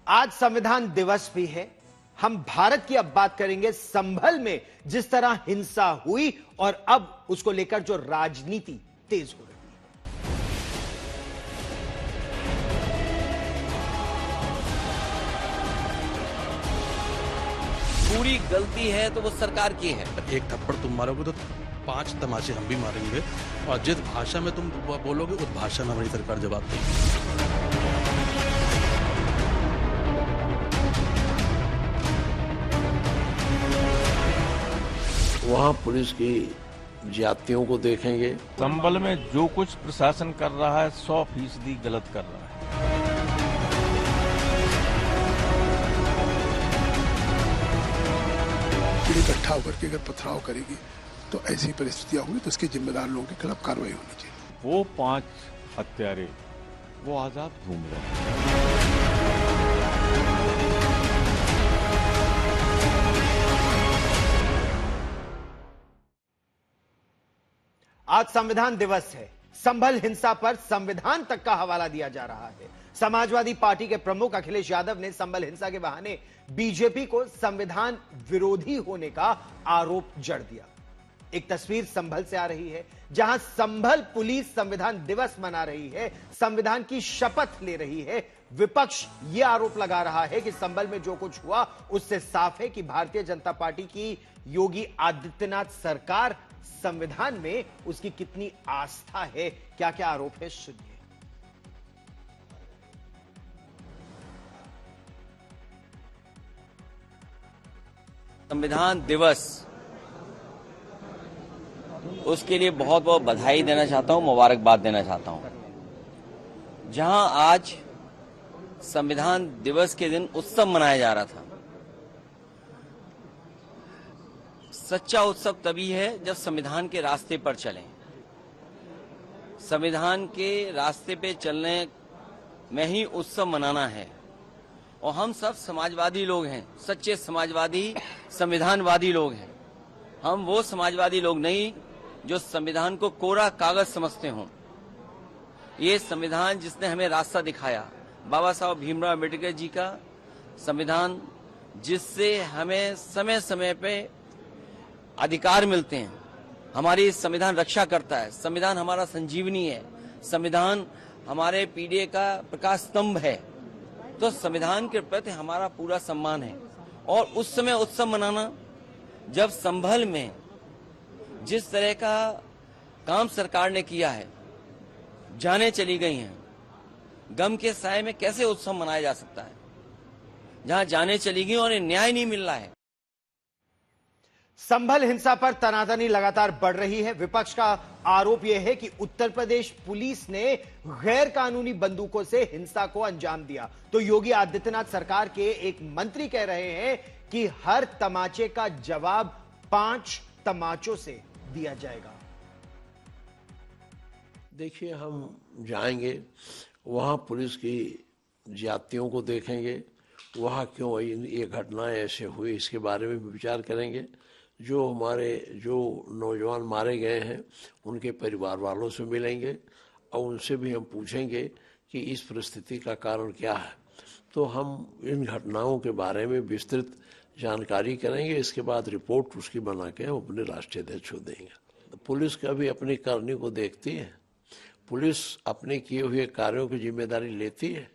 आज संविधान दिवस भी है। हम भारत की अब बात करेंगे। संभल में जिस तरह हिंसा हुई और अब उसको लेकर जो राजनीति तेज हो रही है। पूरी गलती है तो वो सरकार की है। एक थप्पड़ तुम मारोगे तो 5 तमाचे हम भी मारेंगे और जिस भाषा में तुम बोलोगे उस भाषा में हमारी सरकार जवाब देगी। वहाँ पुलिस की ज्यादतियों को देखेंगे। संभल में जो कुछ प्रशासन कर रहा है 100% गलत कर रहा है। इकट्ठा होकर के अगर पथराव करेगी तो ऐसी परिस्थितियां होंगी तो उसके जिम्मेदार लोगों के खिलाफ कार्रवाई होनी चाहिए। वो 5 हत्यारे वो आजाद घूम रहे हैं। आज संविधान दिवस है। संभल हिंसा पर संविधान तक का हवाला दिया जा रहा है। समाजवादी पार्टी के प्रमुख अखिलेश यादव ने संभल हिंसा के बहाने बीजेपी को संविधान विरोधी होने का आरोप जड़ दिया। एक तस्वीर संभल से आ रही है, जहां संभल पुलिस संविधान दिवस मना रही है, संविधान की शपथ ले रही है। विपक्ष यह आरोप लगा रहा है कि संभल में जो कुछ हुआ उससे साफ है कि भारतीय जनता पार्टी की योगी आदित्यनाथ सरकार संविधान में उसकी कितनी आस्था है। क्या क्या आरोप है, सुनिए। संविधान दिवस, उसके लिए बहुत बहुत बधाई देना चाहता हूं, मुबारकबाद देना चाहता हूं। जहां आज संविधान दिवस के दिन उत्सव मनाया जा रहा था। सच्चा उत्सव तभी है जब संविधान के रास्ते पर चलें। संविधान के रास्ते पे चलने में ही उत्सव मनाना है। और हम सब समाजवादी लोग हैं, सच्चे समाजवादी, संविधानवादी लोग हैं। हम वो समाजवादी लोग नहीं जो संविधान को कोरा कागज समझते हों। ये संविधान जिसने हमें रास्ता दिखाया, बाबा साहब भीमराव अम्बेडकर जी का संविधान, जिससे हमें समय समय पे अधिकार मिलते हैं। हमारी संविधान रक्षा करता है। संविधान हमारा संजीवनी है। संविधान हमारे पीढ़ी का प्रकाश स्तंभ है। तो संविधान के प्रति हमारा पूरा सम्मान है। और उस समय उत्सव मनाना, जब संभल में जिस तरह का काम सरकार ने किया है, जानें चली गई हैं, गम के साए में कैसे उत्सव मनाया जा सकता है जहां जानें चली गई और न्याय नहीं मिल रहा है। संभल हिंसा पर तनातनी लगातार बढ़ रही है। विपक्ष का आरोप यह है कि उत्तर प्रदेश पुलिस ने गैर कानूनी बंदूकों से हिंसा को अंजाम दिया। तो योगी आदित्यनाथ सरकार के एक मंत्री कह रहे हैं कि हर तमाचे का जवाब 5 तमाचों से दिया जाएगा। देखिए, हम जाएंगे, वहाँ पुलिस की ज्यादतियों को देखेंगे, वहाँ क्यों ये घटनाएं ऐसे हुई इसके बारे में भी विचार करेंगे। जो नौजवान मारे गए हैं उनके परिवार वालों से मिलेंगे और उनसे भी हम पूछेंगे कि इस परिस्थिति का कारण क्या है। तो हम इन घटनाओं के बारे में विस्तृत जानकारी करेंगे। इसके बाद रिपोर्ट उसकी बना के हम अपने राष्ट्रीय अध्यक्ष को देंगे। पुलिस कभी अपनी करनी को देखती है? पुलिस अपने किए हुए कार्यों की जिम्मेदारी लेती है?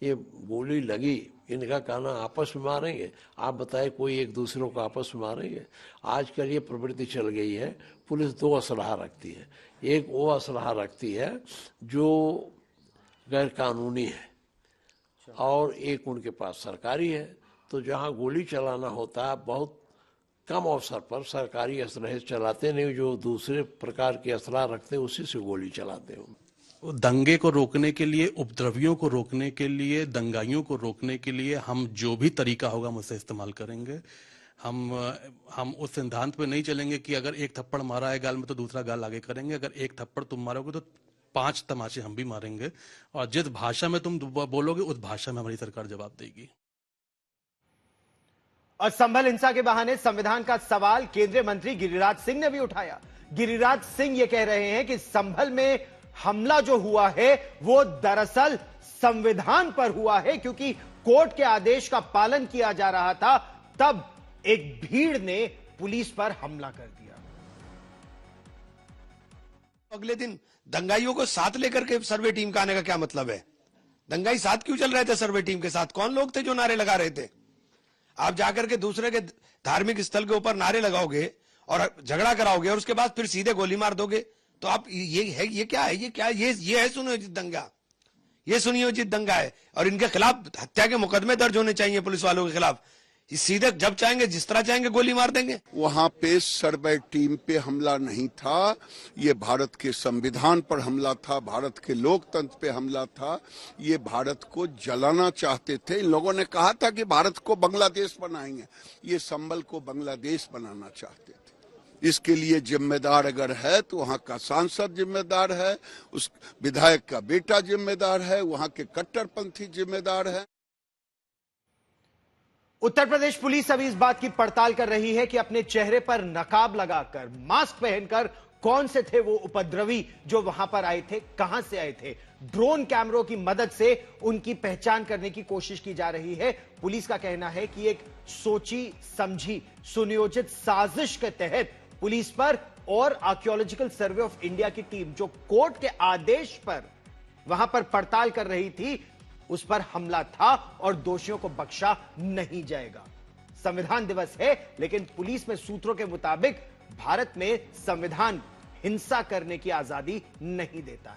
ये गोली लगी, इनका कहना आपस में मारेंगे। आप बताएं, कोई एक दूसरों को आपस में मारेंगे? आजकल ये प्रवृत्ति चल गई है, पुलिस 2 असलहा रखती है। एक वो असलहा रखती है जो गैर कानूनी है और एक उनके पास सरकारी है। तो जहाँ गोली चलाना होता है, बहुत कम अवसर पर सरकारी असलहे चलाते नहीं, जो दूसरे प्रकार के असलहा रखते हैं उसी से गोली चलाते हैं। दंगे को रोकने के लिए, उपद्रवियों को रोकने के लिए, दंगाइयों को रोकने के लिए हम जो भी तरीका होगा हम उसे इस्तेमाल करेंगे। हम उस सिद्धांत पे नहीं चलेंगे कि अगर एक थप्पड़ मारा है गाल में तो दूसरा गाल आगे करेंगे। अगर एक थप्पड़ तुम मारोगे तो 5 तमाचे हम भी मारेंगे और जिस भाषा में तुम बोलोगे उस भाषा में हमारी सरकार जवाब देगी। और संभल हिंसा के बहाने संविधान का सवाल केंद्रीय मंत्री गिरिराज सिंह ने भी उठाया। गिरिराज सिंह ये कह रहे हैं कि संभल में हमला जो हुआ है वो दरअसल संविधान पर हुआ है, क्योंकि कोर्ट के आदेश का पालन किया जा रहा था, तब एक भीड़ ने पुलिस पर हमला कर दिया। अगले दिन दंगाइयों को साथ लेकर के सर्वे टीम का आने का क्या मतलब है? दंगाई साथ क्यों चल रहे थे सर्वे टीम के साथ? कौन लोग थे जो नारे लगा रहे थे? आप जाकर के दूसरे के धार्मिक स्थल के ऊपर नारे लगाओगे और झगड़ा कराओगे और उसके बाद फिर सीधे गोली मार दोगे, तो आप ये क्या है? ये है सुनियोजित दंगा, ये सुनियोजित दंगा है। और इनके खिलाफ हत्या के मुकदमे दर्ज होने चाहिए पुलिस वालों के खिलाफ। सीधे जब चाहेंगे जिस तरह चाहेंगे गोली मार देंगे। वहां पे सर्वे टीम पे हमला नहीं था, ये भारत के संविधान पर हमला था, भारत के लोकतंत्र पे हमला था। ये भारत को जलाना चाहते थे। इन लोगों ने कहा था कि भारत को बांग्लादेश बनाएंगे, ये संभल को बांग्लादेश बनाना चाहते थे। इसके लिए जिम्मेदार अगर है तो वहां का सांसद जिम्मेदार है, उस विधायक का बेटा जिम्मेदार है, वहां के कट्टरपंथी जिम्मेदार है। उत्तर प्रदेश पुलिस अभी इस बात की पड़ताल कर रही है कि अपने चेहरे पर नकाब लगाकर, मास्क पहनकर कौन से थे वो उपद्रवी जो वहां पर आए थे, कहां से आए थे। ड्रोन कैमरों की मदद से उनकी पहचान करने की कोशिश की जा रही है। पुलिस का कहना है कि एक सोची समझी सुनियोजित साजिश के तहत पुलिस पर और आर्कियोलॉजिकल सर्वे ऑफ इंडिया की टीम जो कोर्ट के आदेश पर वहां पर पड़ताल कर रही थी, उस पर हमला था और दोषियों को बख्शा नहीं जाएगा। संविधान दिवस है, लेकिन पुलिस में सूत्रों के मुताबिक भारत में संविधान हिंसा करने की आजादी नहीं देता है।